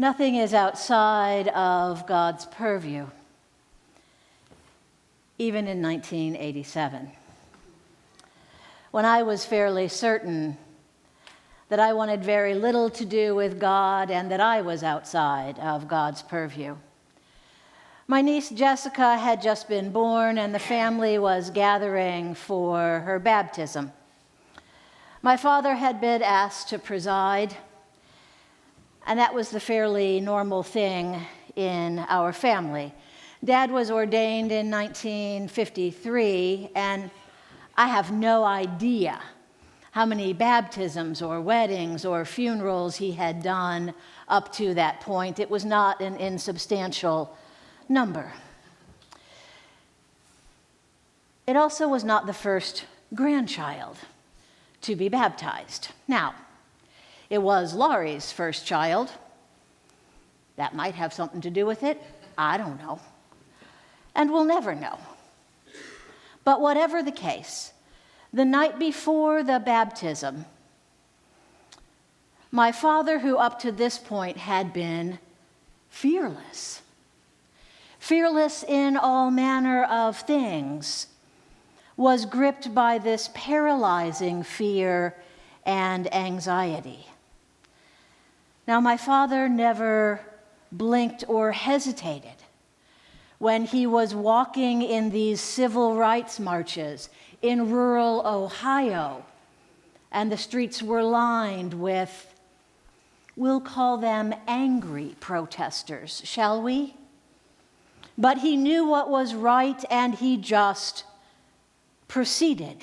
Nothing is outside of God's purview, even in 1987, when I was fairly certain that I wanted very little to do with God and that I was outside of God's purview. My niece Jessica had just been born, and the family was gathering for her baptism. My father had been asked to preside, and that was the fairly normal thing in our family. Dad was ordained in 1953, and I have no idea how many baptisms or weddings or funerals he had done up to that point. It was not an insubstantial number. It also was not the first grandchild to be baptized. Now, it was Laurie's first child. That might have something to do with it. I don't know. And we'll never know. But whatever the case, the night before the baptism, my father, who up to this point had been fearless in all manner of things, was gripped by this paralyzing fear and anxiety. Now, my father never blinked or hesitated when he was walking in these civil rights marches in rural Ohio, and the streets were lined with, we'll call them angry protesters, shall we? But he knew what was right, and he just proceeded.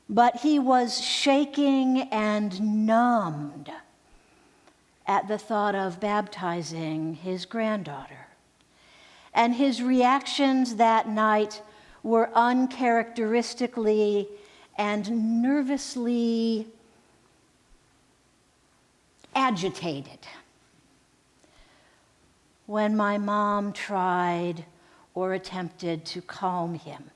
But he was shaking and numbed at the thought of baptizing his granddaughter. And his reactions that night were uncharacteristically and nervously agitated when my mom tried or attempted to calm him.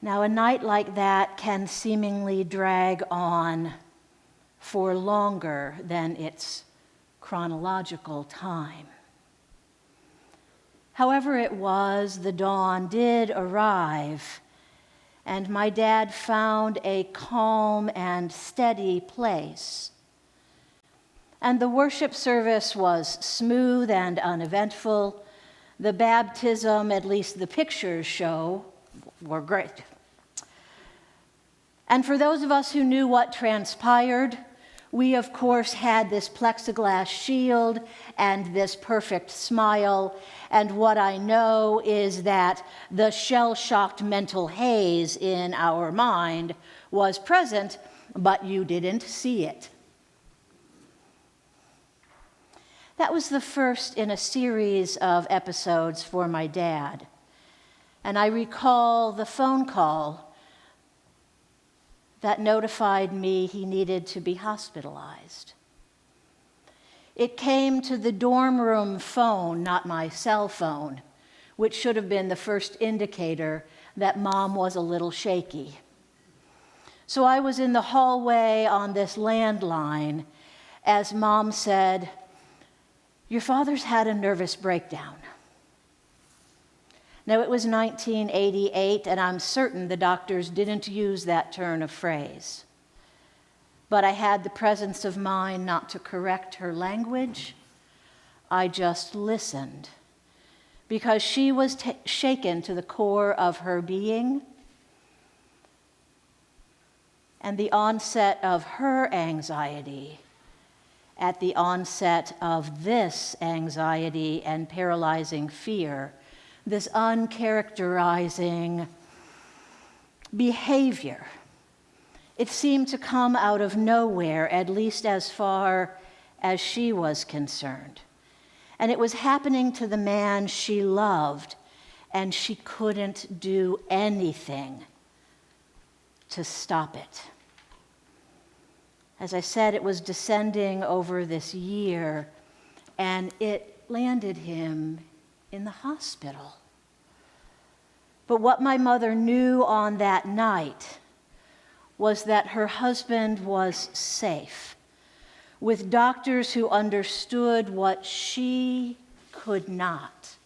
Now, a night like that can seemingly drag on for longer than its chronological time. However it was, the dawn did arrive, and my dad found a calm and steady place. And the worship service was smooth and uneventful. The baptism, at least the pictures show, were great. And for those of us who knew what transpired, we, of course, had this plexiglass shield and this perfect smile. And what I know is that the shell-shocked mental haze in our mind was present, but you didn't see it. That was the first in a series of episodes for my dad. And I recall the phone call that notified me he needed to be hospitalized. It came to the dorm room phone, not my cell phone, which should have been the first indicator that Mom was a little shaky. So I was in the hallway on this landline as Mom said, "Your father's had a nervous breakdown." Now, it was 1988, and I'm certain the doctors didn't use that turn of phrase. But I had the presence of mind not to correct her language. I just listened, because she was shaken to the core of her being. And the onset of her anxiety, at the onset of this anxiety and paralyzing fear, this uncharacterizing behavior, it seemed to come out of nowhere, at least as far as she was concerned. And it was happening to the man she loved, and she couldn't do anything to stop it. As I said, it was descending over this year, and it landed him in the hospital. But what my mother knew on that night was that her husband was safe, with doctors who understood what she could not.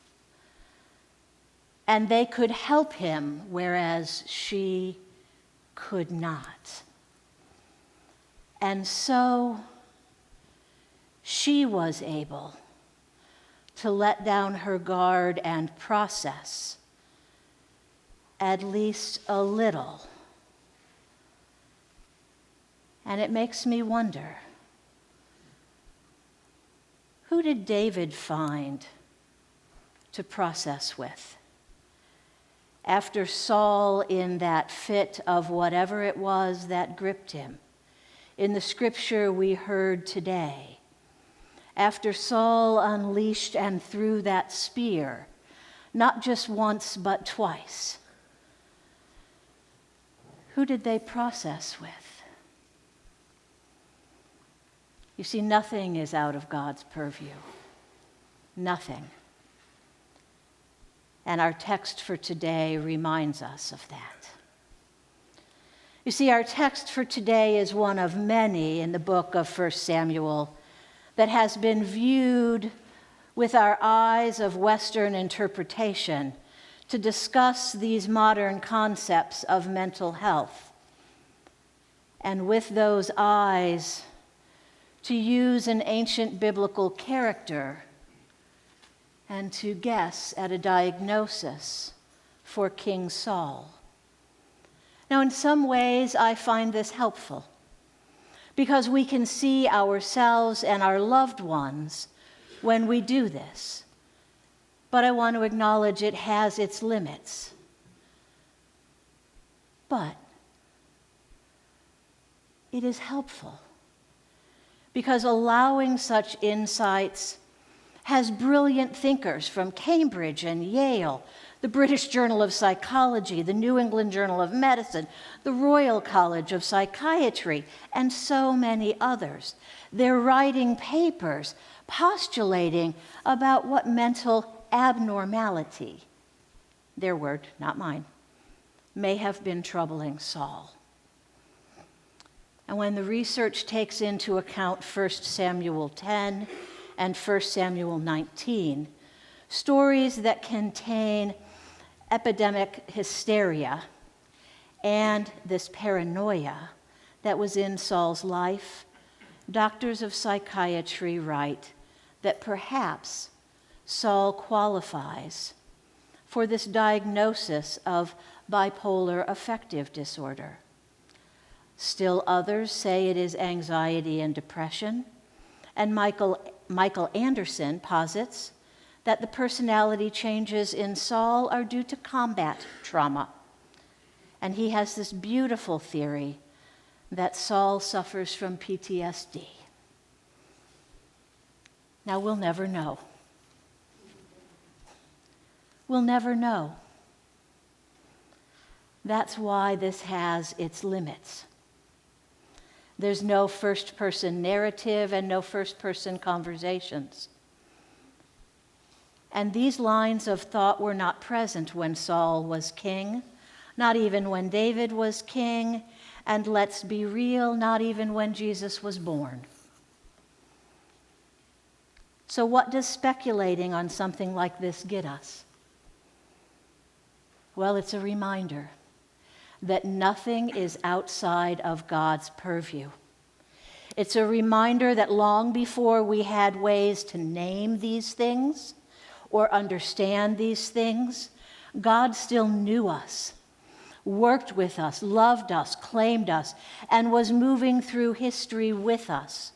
And they could help him, whereas she could not. And so she was able to let down her guard and process at least a little. And it makes me wonder, who did David find to process with? After Saul, in that fit of whatever it was that gripped him, in the scripture we heard today, after Saul unleashed and threw that spear, not just once but twice, who did they process with? You see, nothing is out of God's purview. Nothing. And our text for today reminds us of that. You see, our text for today is one of many in the book of 1 Samuel that has been viewed with our eyes of Western interpretation to discuss these modern concepts of mental health. And with those eyes, to use an ancient biblical character and to guess at a diagnosis for King Saul. Now, in some ways, I find this helpful because we can see ourselves and our loved ones when we do this. But I want to acknowledge it has its limits. But it is helpful because allowing such insights has brilliant thinkers from Cambridge and Yale, the British Journal of Psychology, the New England Journal of Medicine, the Royal College of Psychiatry, and so many others. They're writing papers postulating about what mental abnormality, their word, not mine, may have been troubling Saul. And when the research takes into account 1 Samuel 10 and 1 Samuel 19, stories that contain epidemic hysteria and this paranoia that was in Saul's life, doctors of psychiatry write that perhaps Saul qualifies for this diagnosis of bipolar affective disorder. Still others say it is anxiety and depression, and Michael Anderson posits that the personality changes in Saul are due to combat trauma. And he has this beautiful theory that Saul suffers from PTSD. Now, we'll never know. We'll never know. That's why this has its limits. There's no first-person narrative and no first-person conversations. And these lines of thought were not present when Saul was king, not even when David was king, and let's be real, not even when Jesus was born. So what does speculating on something like this get us? Well, it's a reminder that nothing is outside of God's purview. It's a reminder that long before we had ways to name these things or understand these things, God still knew us, worked with us, loved us, claimed us, and was moving through history with us.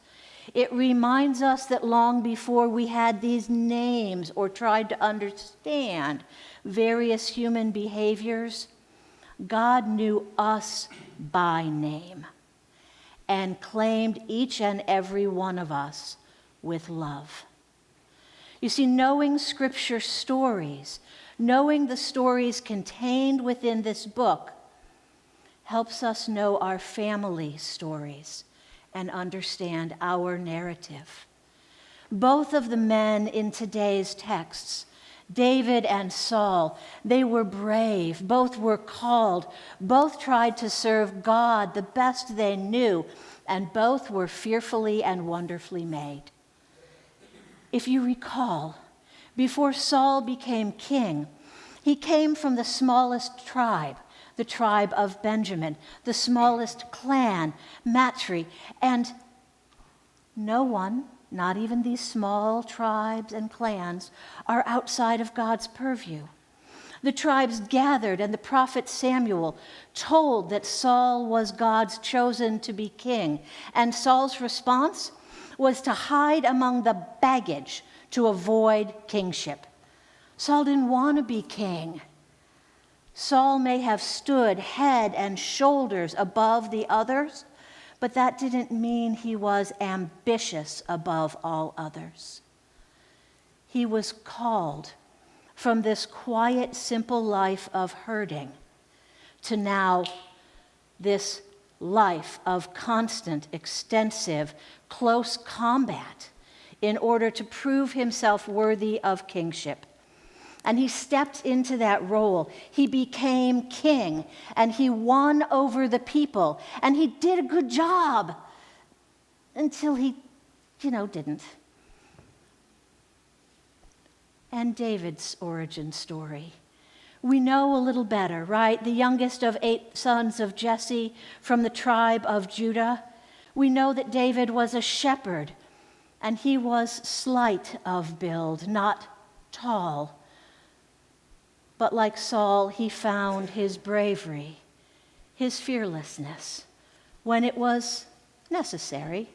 It reminds us that long before we had these names or tried to understand various human behaviors, God knew us by name and claimed each and every one of us with love. You see, knowing Scripture stories, knowing the stories contained within this book, helps us know our family stories and understand our narrative. Both of the men in today's texts, David and Saul, they were brave, both were called, both tried to serve God the best they knew, and both were fearfully and wonderfully made. If you recall, before Saul became king, he came from the smallest tribe, the tribe of Benjamin, the smallest clan, Matri, and no one, not even these small tribes and clans, are outside of God's purview. The tribes gathered, and the prophet Samuel told that Saul was God's chosen to be king, and Saul's response was to hide among the baggage to avoid kingship. Saul didn't want to be king. Saul may have stood head and shoulders above the others, but that didn't mean he was ambitious above all others. He was called from this quiet, simple life of herding to now this life of constant, extensive, close combat in order to prove himself worthy of kingship. And he stepped into that role. He became king, and he won over the people, and he did a good job until he, didn't. And David's origin story. We know a little better, right? The youngest of 8 sons of Jesse from the tribe of Judah. We know that David was a shepherd, and he was slight of build, not tall. But like Saul, he found his bravery, his fearlessness, when it was necessary.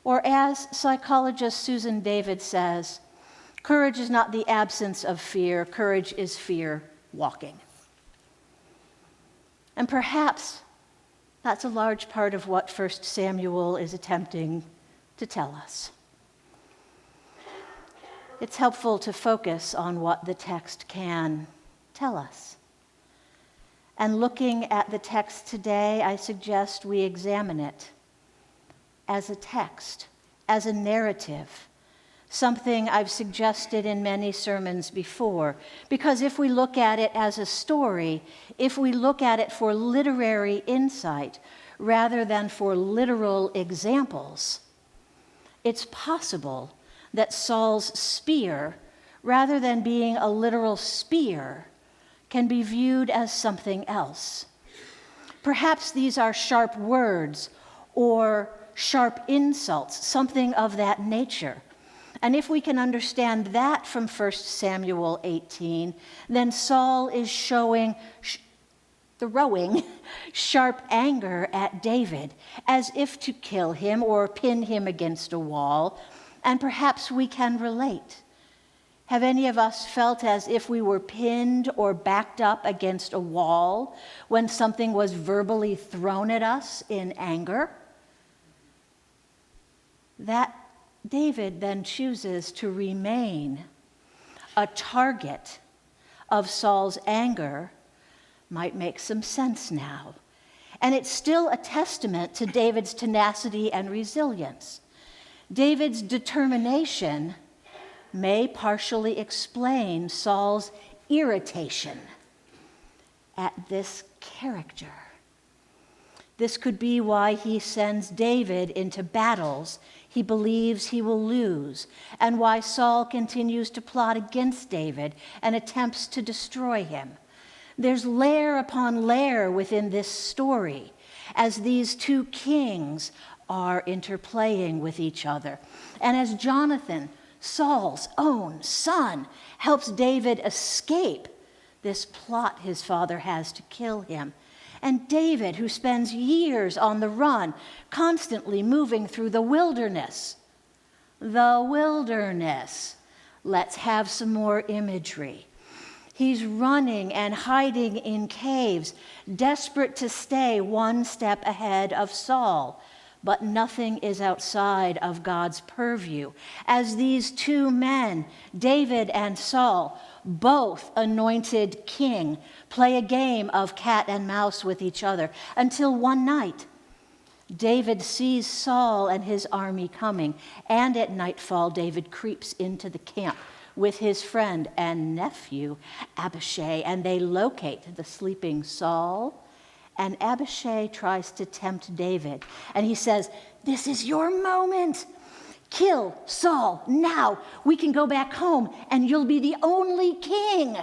Or as psychologist Susan David says, courage is not the absence of fear, courage is fear walking. And perhaps that's a large part of what 1 Samuel is attempting to tell us. It's helpful to focus on what the text can tell us. And looking at the text today, I suggest we examine it as a text, as a narrative, something I've suggested in many sermons before. Because if we look at it as a story, if we look at it for literary insight rather than for literal examples, it's possible that Saul's spear, rather than being a literal spear, can be viewed as something else. Perhaps these are sharp words or sharp insults, something of that nature. And if we can understand that from 1 Samuel 18, then Saul is throwing sharp anger at David, as if to kill him or pin him against a wall. And perhaps we can relate. Have any of us felt as if we were pinned or backed up against a wall when something was verbally thrown at us in anger? That David then chooses to remain a target of Saul's anger might make some sense now. And it's still a testament to David's tenacity and resilience. David's determination may partially explain Saul's irritation at this character. This could be why he sends David into battles he believes he will lose, and why Saul continues to plot against David and attempts to destroy him. There's layer upon layer within this story as these two kings are interplaying with each other. And as Jonathan, Saul's own son, helps David escape this plot his father has to kill him. And David, who spends years on the run, constantly moving through the wilderness. The wilderness. Let's have some more imagery. He's running and hiding in caves, desperate to stay one step ahead of Saul. But nothing is outside of God's purview. As these two men, David and Saul, both anointed king, play a game of cat and mouse with each other until one night, David sees Saul and his army coming, and at nightfall, David creeps into the camp with his friend and nephew, Abishai, and they locate the sleeping Saul And Abishai tries to tempt David. And he says, this is your moment. Kill Saul now. We can go back home and you'll be the only king.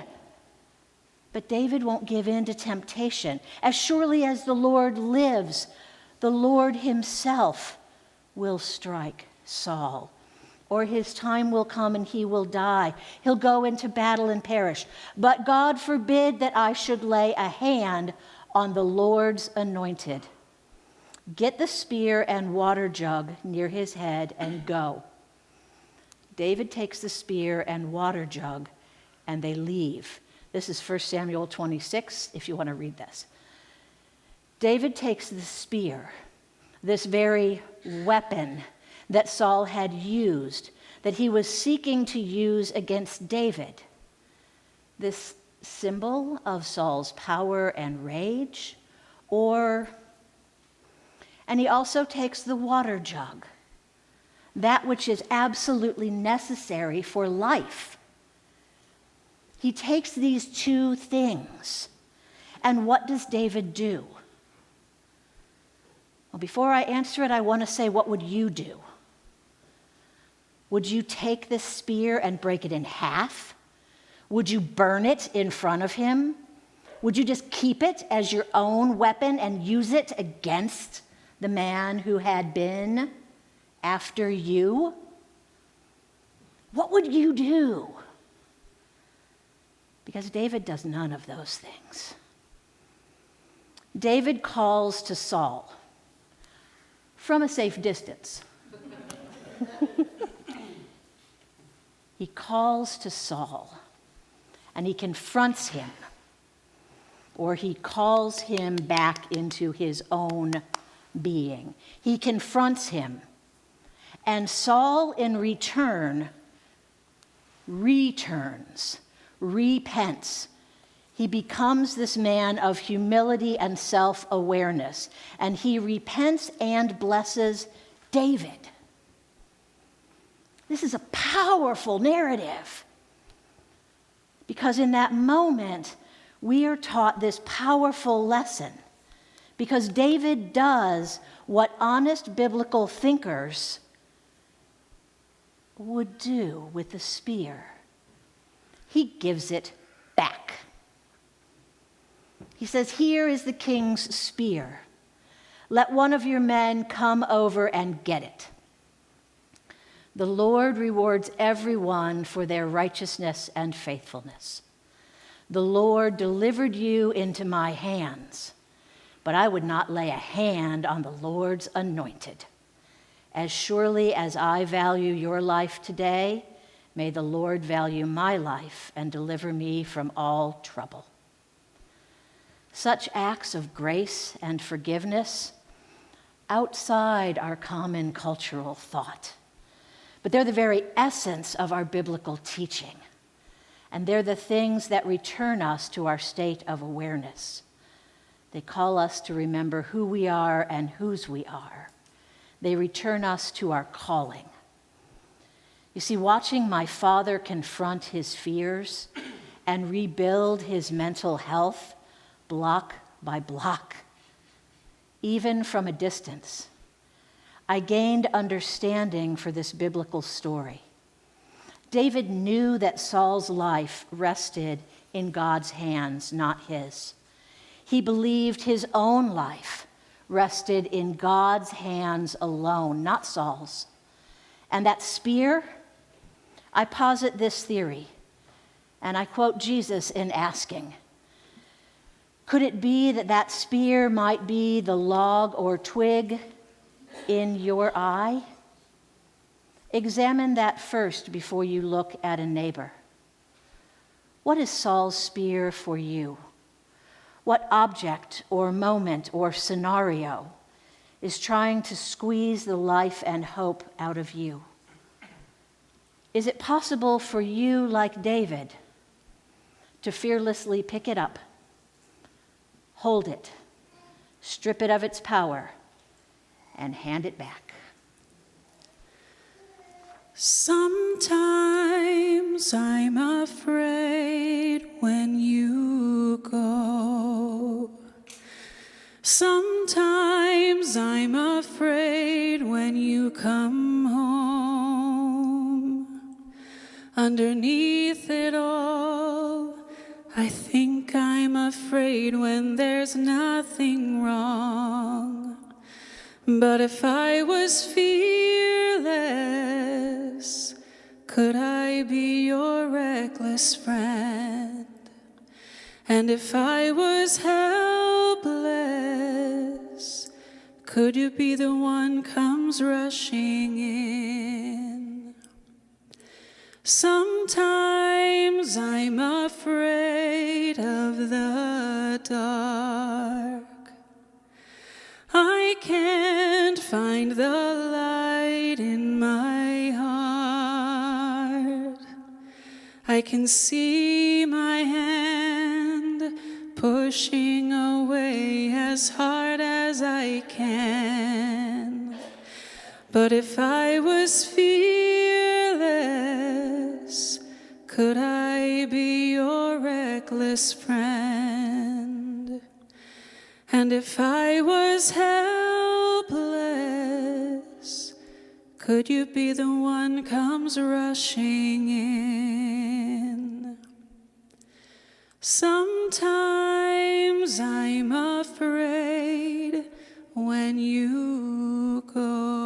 But David won't give in to temptation. As surely as the Lord lives, the Lord himself will strike Saul. Or his time will come and he will die. He'll go into battle and perish. But God forbid that I should lay a hand on the Lord's anointed. Get the spear and water jug near his head and go. David takes the spear and water jug and they leave. This is 1 Samuel 26, if you want to read this. David takes the spear, this very weapon that Saul had used, that he was seeking to use against David. This symbol of Saul's power and rage, and he also takes the water jug, that which is absolutely necessary for life. He takes these two things, and what does David do? Well, before I answer it, I want to say, what would you do? Would you take this spear and break it in half? Would you burn it in front of him? Would you just keep it as your own weapon and use it against the man who had been after you? What would you do? Because David does none of those things. David calls to Saul from a safe distance. He calls to Saul. And he confronts him, or he calls him back into his own being. He confronts him. And Saul, in return, repents. He becomes this man of humility and self-awareness. And he repents and blesses David. This is a powerful narrative. Because in that moment, we are taught this powerful lesson. Because David does what honest biblical thinkers would do with the spear. He gives it back. He says, here is the king's spear. Let one of your men come over and get it. The Lord rewards everyone for their righteousness and faithfulness. The Lord delivered you into my hands, but I would not lay a hand on the Lord's anointed. As surely as I value your life today, may the Lord value my life and deliver me from all trouble. Such acts of grace and forgiveness outside our common cultural thought. But they're the very essence of our biblical teaching. And they're the things that return us to our state of awareness. They call us to remember who we are and whose we are. They return us to our calling. You see, watching my father confront his fears and rebuild his mental health block by block, even from a distance, I gained understanding for this biblical story. David knew that Saul's life rested in God's hands, not his. He believed his own life rested in God's hands alone, not Saul's. And that spear, I posit this theory, and I quote Jesus in asking, could it be that that spear might be the log or twig in your eye? Examine that first before you look at a neighbor. What is Saul's spear for you? What object or moment or scenario is trying to squeeze the life and hope out of you? Is it possible for you, like David, to fearlessly pick it up, hold it, strip it of its power, and hand it back? Sometimes I'm afraid when you go, Sometimes I'm afraid when you come home. Underneath it all, I think I'm afraid when there's nothing wrong. But if I was fearless, could I be your reckless friend? And if I was helpless, could you be the one comes rushing in? Sometimes I'm afraid of the dark. I can't find the light in my heart. I can see my hand pushing away as hard as I can. But if I was fearless, could I be your reckless friend? And if I was helpless, could you be the one comes rushing in? Sometimes I'm afraid when you go.